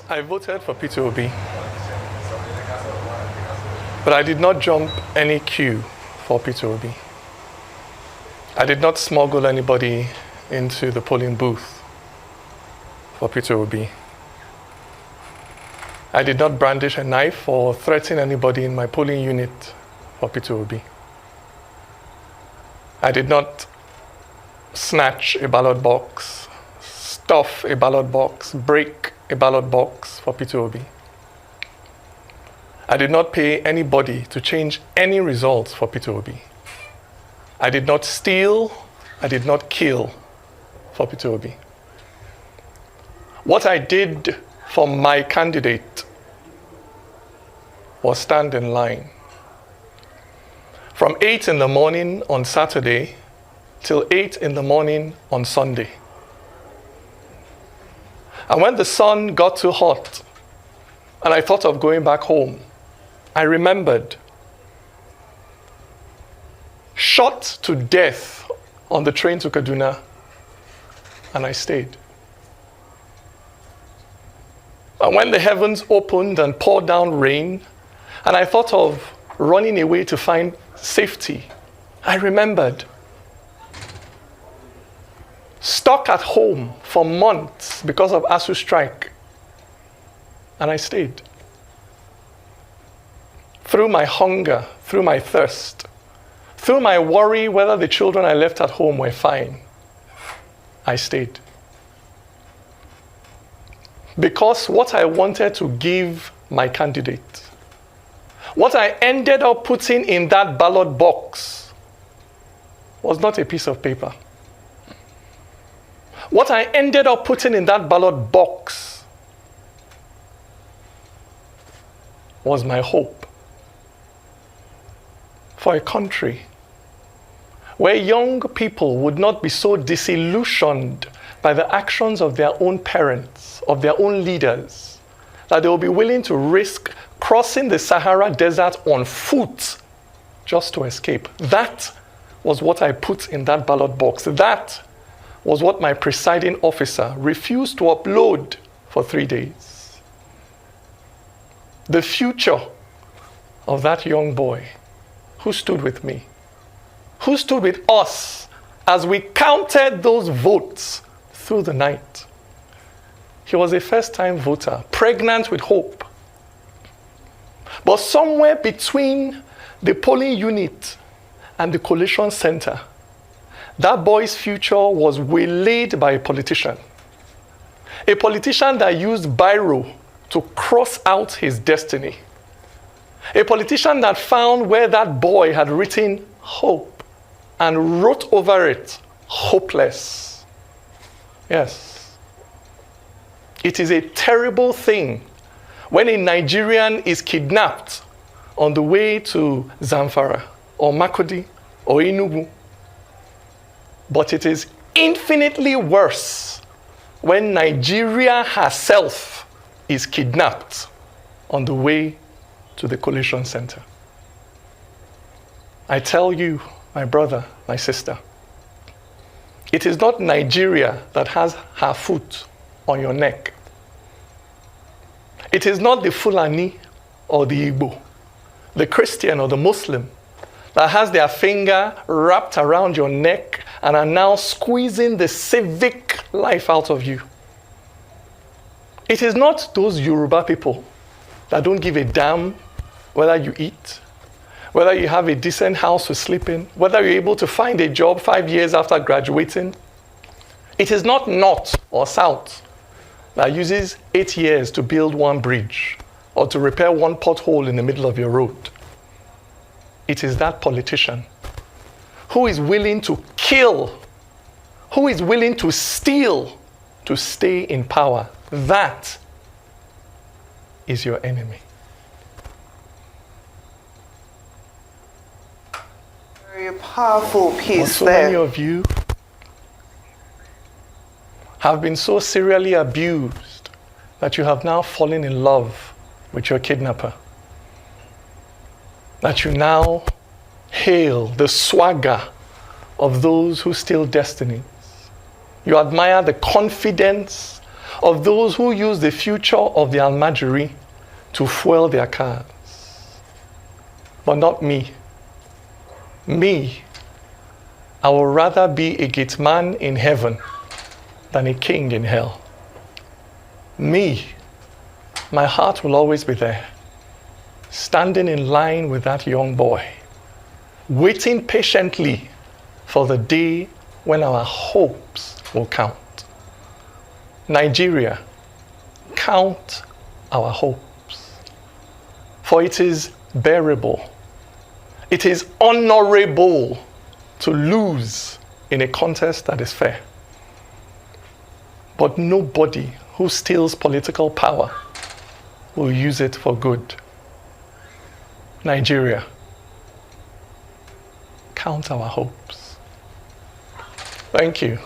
I voted for Peter Obi, but I did not jump any queue for Peter Obi. I did not smuggle anybody into the polling booth for Peter Obi. I did not brandish a knife or threaten anybody in my polling unit for Peter Obi. I did not snatch a ballot box, stuff a ballot box, break a ballot box for Peter Obi. I did not pay anybody to change any results for Peter Obi. I did not steal, I did not kill for Peter Obi. What I did for my candidate was stand in line. From 8 in the morning on Saturday till 8 in the morning on Sunday. And when the sun got too hot and I thought of going back home, I remembered shot to death on the train to Kaduna, and I stayed. And when the heavens opened and poured down rain, and I thought of running away to find safety, I remembered. Stuck at home for months because of ASU strike, and I stayed. Through my hunger, through my thirst, through my worry whether the children I left at home were fine, I stayed. Because what I wanted to give my candidate, what I ended up putting in that ballot box, was not a piece of paper. What I ended up putting in that ballot box was my hope for a country where young people would not be so disillusioned by the actions of their own parents, of their own leaders, that they will be willing to risk crossing the Sahara Desert on foot just to escape. That was what I put in that ballot box. That was what my presiding officer refused to upload for 3 days. The future of that young boy who stood with me, who stood with us as we counted those votes through the night. He was a first-time voter, pregnant with hope. But somewhere between the polling unit and the collation center, that boy's future was waylaid by a politician. A politician that used biro to cross out his destiny. A politician that found where that boy had written hope and wrote over it hopeless. Yes. It is a terrible thing when a Nigerian is kidnapped on the way to Zamfara or Makurdi or Enugu. But it is infinitely worse when Nigeria herself is kidnapped on the way to the collation center. I tell you, my brother, my sister, it is not Nigeria that has her foot on your neck. It is not the Fulani or the Igbo, the Christian or the Muslim that has their finger wrapped around your neck and are now squeezing the civic life out of you. It is not those Yoruba people that don't give a damn whether you eat, whether you have a decent house to sleep in, whether you're able to find a job 5 years after graduating. It is not North or South that uses 8 years to build one bridge or to repair one pothole in the middle of your road. It is that politician who is willing to kill, who is willing to steal to stay in power. That is your enemy. Very powerful piece so there. Many of you have been so serially abused that you have now fallen in love with your kidnapper. That you now hail the swagger of those who steal destinies. You admire the confidence of those who use the future of the Almajiri to fuel their cars. But not me. Me, I would rather be a gate man in heaven than a king in hell. Me, my heart will always be there, standing in line with that young boy, waiting patiently for the day when our hopes will count. Nigeria, count our hopes. For it is bearable, it is honorable to lose in a contest that is fair. But nobody who steals political power will use it for good. Nigeria, count our hopes. Thank you.